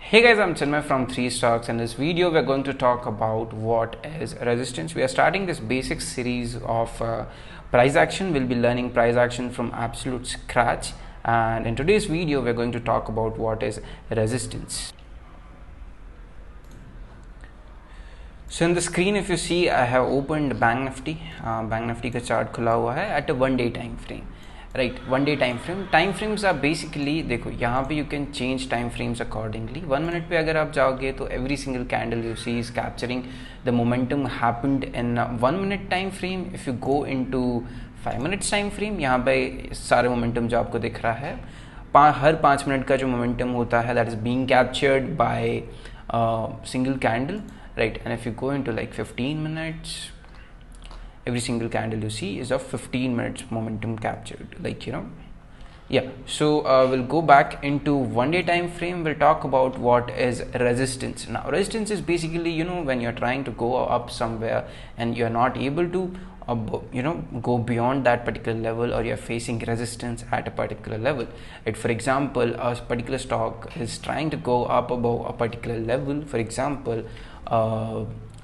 Hey guys, I'm Chinmay from 3 Stocks. In this video, we're going to talk about what is resistance. We are starting this basic series of price action. We'll be learning price action from absolute scratch. And in today's video, we're going to talk about what is resistance. So in the screen, if you see, I have opened Bank Nifty. Bank Nifty का chart खुला हुआ है at a 1 day time frame. Right, 1 day time frames are basically, देखो यहाँ पे you can change time frames accordingly. 1 minute पे अगर आप जाओगे तो every single candle you see is capturing the momentum happened in 1 minute time frame. If you go into 5 minutes time frame, यहाँ पे सारे मोमेंटम जो आपको दिख रहा है, हर 5 मिनट का जो मोमेंटम होता है that is being captured by single candle, right. And if you go into like 15 minutes, every single candle you see is of 15 minutes momentum captured, like, yeah. So we'll go back into 1 day time frame. We'll talk about what is resistance. Now resistance is basically, when you're trying to go up somewhere and you're not able to go beyond that particular level, or you're facing resistance at a particular level. For example, a particular stock is trying to go up above a particular level. For example,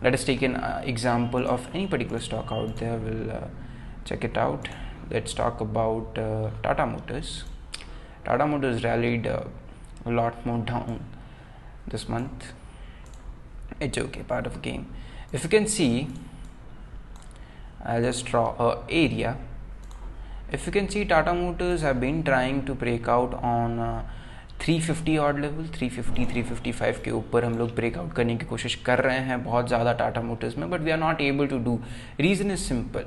let us take an example of any particular stock out there. We'll check it out. Let's talk about Tata Motors. Tata Motors rallied a lot more down this month. It's okay, part of the game. If you can see, I'll just draw an area. If you can see, Tata Motors have been trying to break out on 350 odd level, 350 355 के ऊपर हम लोग breakout करने की कोशिश कर रहे हैं बहुत ज़्यादा टाटा मोटर्स में, but we are not able to do. Reason is simple,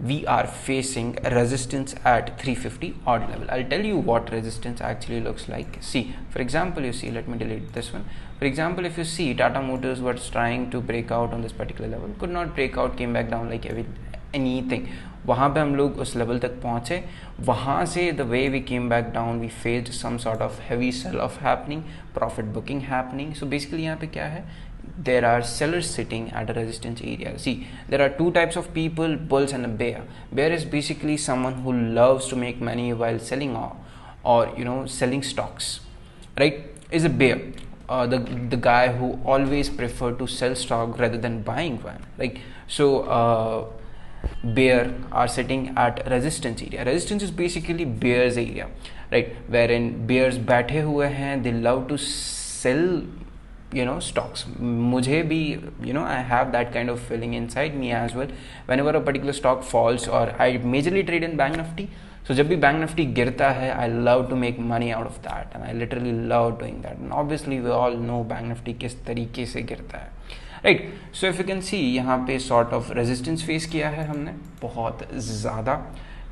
we are facing resistance at 350 odd level. I'll tell you what resistance actually looks like. See, for example, you see, let me delete this one. For example, if you see, Tata Motors was trying to break out on this particular level, could not break out, came back down like anything. वहाँ पे हम लोग उस level तक पहुँचे. वहाँ से the way we came back down, we faced some sort of heavy sell off happening, profit booking happening. So basically यहाँ पे क्या है, there are sellers sitting at a resistance area. See, there are two types of people, bulls and a bear. Bear is basically someone who loves to make money while selling or selling stocks, right? Is a bear. The guy who always prefer to sell stock rather than buying one, right? So bear are sitting at resistance area. Resistance is basically bear's area, right? Wherein bears बैठे हुए हैं, they love to sell stocks. मुझे भी I have that kind of feeling inside me as well. Whenever a particular stock falls, or I majorly trade in Bank Nifty, so जब भी Bank Nifty गिरता है, I love to make money out of that, and I literally love doing that. And obviously we all know Bank Nifty किस तरीके से गिरता है, right. So if you can सी, यहाँ पे सॉर्ट ऑफ रेजिस्टेंस फेस किया है हमने बहुत ज़्यादा.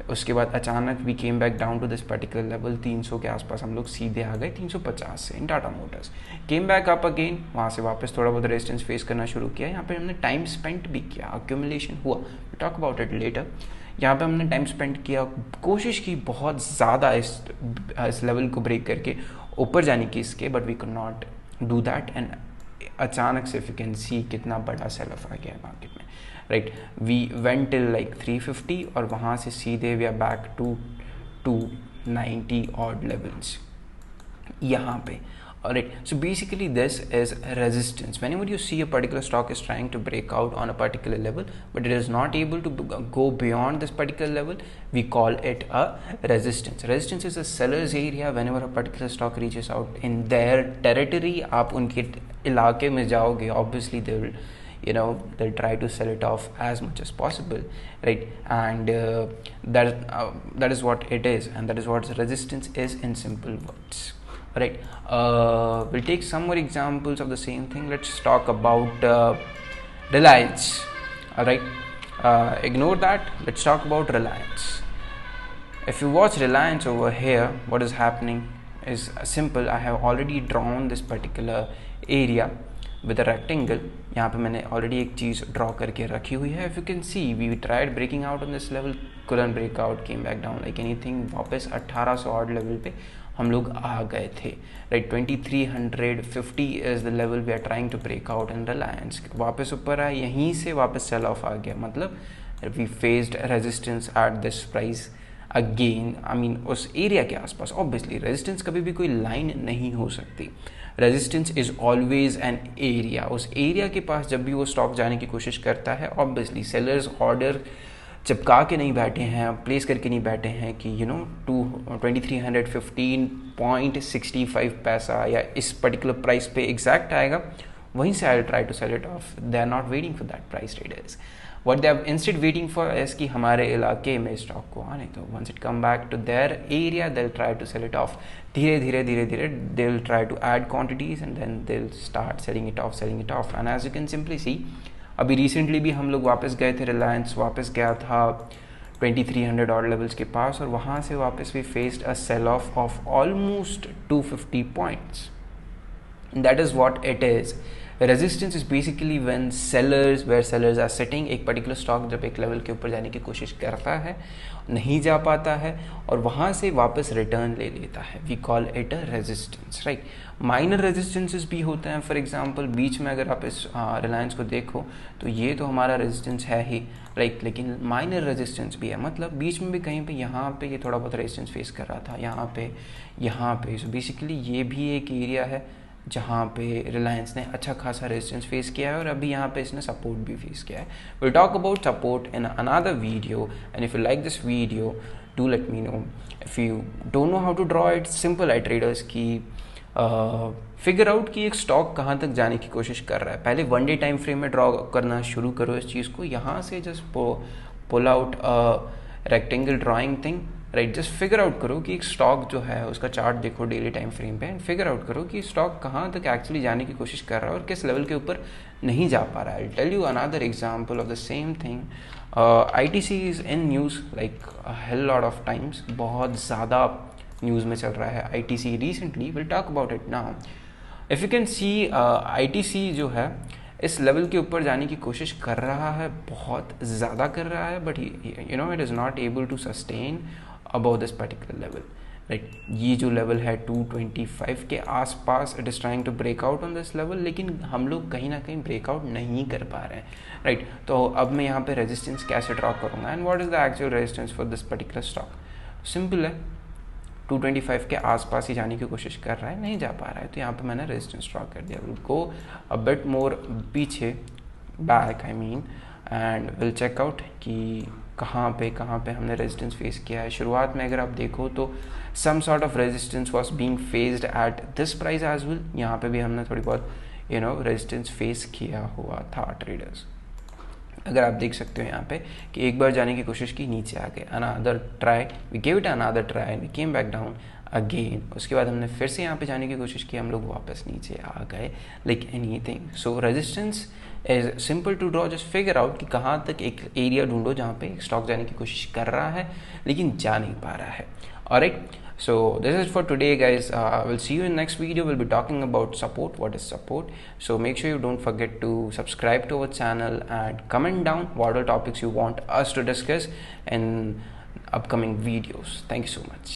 उसके बाद अचानक we came back down to this particular level. 300 के आसपास हम लोग सीधे आ गए, 350 से. In Tata Motors came back up again, वहाँ से वापस थोड़ा बहुत रेजिस्टेंस फेस करना शुरू किया. यहाँ पे हमने टाइम स्पेंड भी किया, अक्यूमुलेशन हुआ, टॉक अबाउट इट लेटर. यहाँ पे हमने टाइम स्पेंड किया, कोशिश की बहुत ज़्यादा इस लेवल को ब्रेक करके ऊपर जाने की इसके, but we could not do that. And अचानक से इफ यू कैन सी कितना बड़ा सेल ऑफ आ गया है मार्केट में, right. We went till like 350, और वहाँ से सीधे we are back to 290 odd levels यहाँ पे. Alright, so basically this is resistance. Whenever you see a particular stock is trying to break out on a particular level, but it is not able to go beyond this particular level, we call it a resistance. Resistance is a seller's area. Whenever a particular stock reaches out in their territory, आप उनके इलाके में जाओगे, obviously they will they'll try to sell it off as much as possible, right? And that is what it is, and that is what resistance is in simple words. Right, we'll take some more examples of the same thing. Let's talk about Reliance. Alright, ignore that. Let's talk about Reliance. If you watch Reliance over here, what is happening is simple. I have already drawn this particular area with a rectangle. यहाँ पे मैंने already एक चीज़ draw करके रखी हुई है. If you can see, we tried breaking out on this level, couldn't break out, came back down like anything. वापस 1800 odd level पे हम लोग आ गए थे, right. 2350 is the level we are trying to break out in Reliance. वापस ऊपर आए, यहीं से वापस सेल ऑफ आ गया. मतलब we faced resistance at this price again. I mean उस एरिया के आसपास. ऑब्वियसली रेजिस्टेंस कभी भी कोई लाइन नहीं हो सकती, resistance is always an area. उस एरिया के पास जब भी वो स्टॉक जाने की कोशिश करता है, ऑब्वियसली सेलर्स ऑर्डर चिपका के नहीं बैठे हैं, प्लेस करके नहीं बैठे हैं कि 2315.65 पैसा या इस पर्टिकुलर प्राइस पे एग्जैक्ट आएगा, वहीं से I try to sell it off. They are not waiting for that price traders. What they are instead waiting for is कि हमारे इलाके में स्टॉक को आने दो। Once it come back to their area, they'll try to sell it off. धीरे धीरे they'll try to add quantities and then they'll start selling it off. And as you can simply see, अभी recently भी हम लोग वापस गए थे, रिलायंस वापस गया था 2300 ऑड लेवल्स के पास, और वहाँ से वापस we faced a sell off of almost 250 points. That is what it is. Resistance is basically when sellers are setting. एक पर्टिकुलर स्टॉक जब एक लेवल के ऊपर जाने की कोशिश करता है, नहीं जा पाता है और वहाँ से वापस रिटर्न ले लेता है, we call it a resistance, right. Minor resistances भी होते हैं। फॉर एग्जांपल बीच में अगर आप इस रिलायंस को देखो तो ये तो हमारा रेजिस्टेंस है ही, राइट, लेकिन माइनर रेजिस्टेंस भी है, मतलब बीच में भी कहीं पे यहाँ पे ये थोड़ा बहुत रेजिस्टेंस फेस कर रहा था, यहाँ पे। सो बेसिकली ये भी एक एरिया है जहाँ पे रिलायंस ने अच्छा खासा रेजिस्टेंस फेस किया है और अभी यहाँ पे इसने सपोर्ट भी फेस किया है। Will talk about support in another video, and if you like this video do let me know. If you don't know how to draw it, simple है ट्रेडर्स की फिगर आउट कि एक stock कहाँ तक जाने की कोशिश कर रहा है। पहले 1 डे टाइम फ्रेम में ड्रॉ करना शुरू करो इस चीज़ को। यहाँ से just pull out rectangle drawing thing, right. Just figure out करो कि एक स्टॉक जो है उसका चार्ट देखो डेली टाइम फ्रेम पे, एंड फिगर आउट करो कि स्टॉक कहाँ तक एक्चुअली जाने की कोशिश कर रहा है और किस लेवल के ऊपर नहीं जा पा रहा है। I tell you another example of the same thing. ITC is in news like hell lot of times, बहुत ज़्यादा न्यूज़ में चल रहा है ITC recently. Will talk about it now. If you can see ITC जो है इस level के ऊपर जाने की कोशिश कर रहा है, बहुत ज़्यादा कर रहा है, but it is not able to sustain above this particular level, right। ये जो लेवल है 225 के आसपास, it is trying to break out on this level, लेकिन हम लोग कहीं ना कहीं ब्रेकआउट नहीं कर पा रहे हैं, राइट। तो अब मैं यहाँ पे रेजिस्टेंस कैसे ड्रॉ करूँगा, and what is the actual resistance for this particular stock. Simple है, 225 के आसपास ही जाने की कोशिश कर रहा है, नहीं जा पा रहा है, तो यहाँ पे मैंने रेजिस्टेंस ड्रॉ कर दिया। Will go a bit more पीछे, back I mean, and will check out कि कहाँ पे हमने रेजिस्टेंस फेस किया है। शुरुआत में अगर आप देखो तो some sort of resistance was being faced at this price as well. यहाँ पे भी हमने थोड़ी बहुत रेजिस्टेंस फेस किया हुआ था ट्रेडर्स। अगर आप देख सकते हो यहाँ पे कि एक बार जाने की कोशिश की, नीचे आ गए, another try, we give it another try, we came back down again. उसके बाद हमने फिर से यहाँ पे जाने की कोशिश की, हम लोग वापस नीचे आ गए, like anything. So resistance is simple to draw, just figure out कि कहाँ तक एक एरिया ढूंढो जहाँ पे स्टॉक जाने की कोशिश कर रहा है लेकिन जा नहीं पा रहा है। Alright, so this is for today guys. We'll see you in next video. We'll be talking about support, what is support. So make sure you don't forget to subscribe to our channel and comment down what are topics you want us to discuss in upcoming videos. Thank you so much.